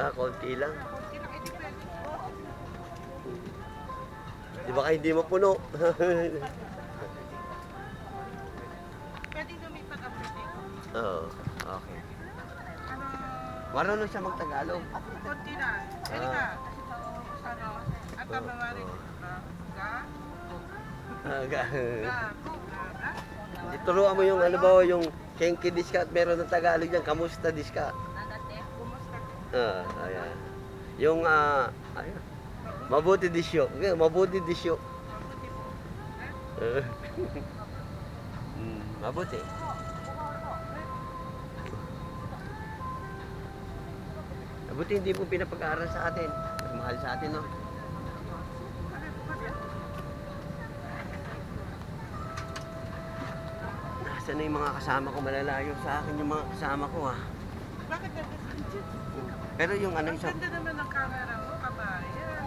konti lang. Konti lang, depende. Di ba hindi mapuno? Pwedeng lumipat ang meeting. Oo, okay. Ano, Marunong siya mag-Tagalog. konti lang. Pwede ka. Ano, at tamawari. Ga, Hindi, turuan mo yung ano ba, yung Kenki Diska at meron ng Tagalog yan. Kamusta Diska? kumusta? Ayan. Yung, ayan. Mabuti disyo. Okay, mabuti disyo. Mabuti po. Mabuti. Mabuti hindi mo pinapag-aaral sa atin. Mas mahal sa atin, no? Nasaan na yung mga kasama ko? Malalayo sa akin yung mga kasama ko, ha? Bakit nagkasinjit? Pero yung ano, Ang isang, ganda naman ng camera mo, kabayan.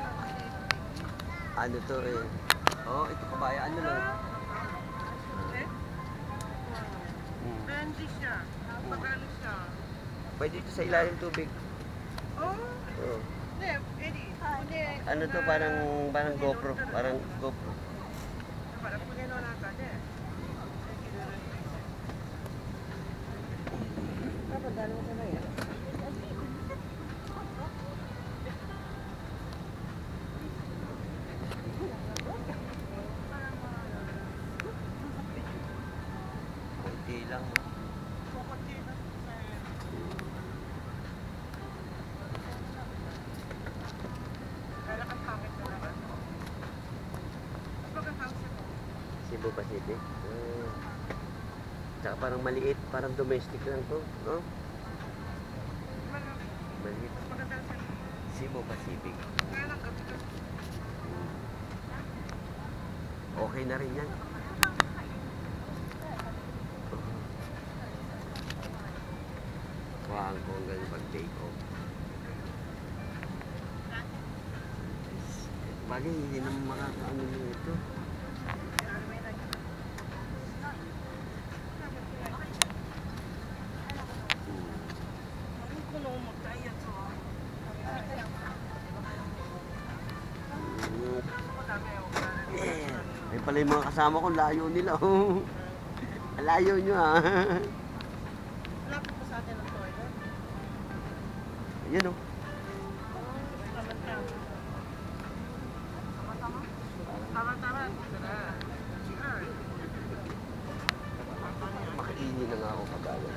ano to eh. Oh, ito kabaya, ano lang. Eh, Hmm. bendy siya. Pagano siya. Pwede ito sa ilalim tubig. Oh, Oh. hindi, Eddie. Kundi, Ano to, parang GoPro. Parang GoPro. Parang punino natin eh. Kapag mo na yan. Kunti lang. Kukunti na. Kaya kang pangit na naman. Kapag ang house mo, Cebu Pacific. Tsaka parang maliit, parang domestic lang to, no? Maliit. maganda siya. Cebu Pacific. Kaya lang gabi ka. Okay na rin yan. Wow, ang bonggang pag-take off. Bagay, hindi naman makakaano nyo ito. Ang kuno mo, kaya to. May pala yung mga kasama ko, layo nila. Layo nyo ha. Lapit pa sa atin ang toilet. Yan o. Tama-tama. Tama-tama. Tara. CR. Makaini na nga ako kagaya.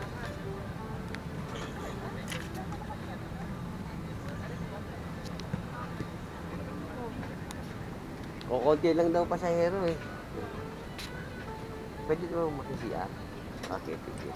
Kukunti lang daw pasahero eh. Pwede naman makisiya. Okay, thank you.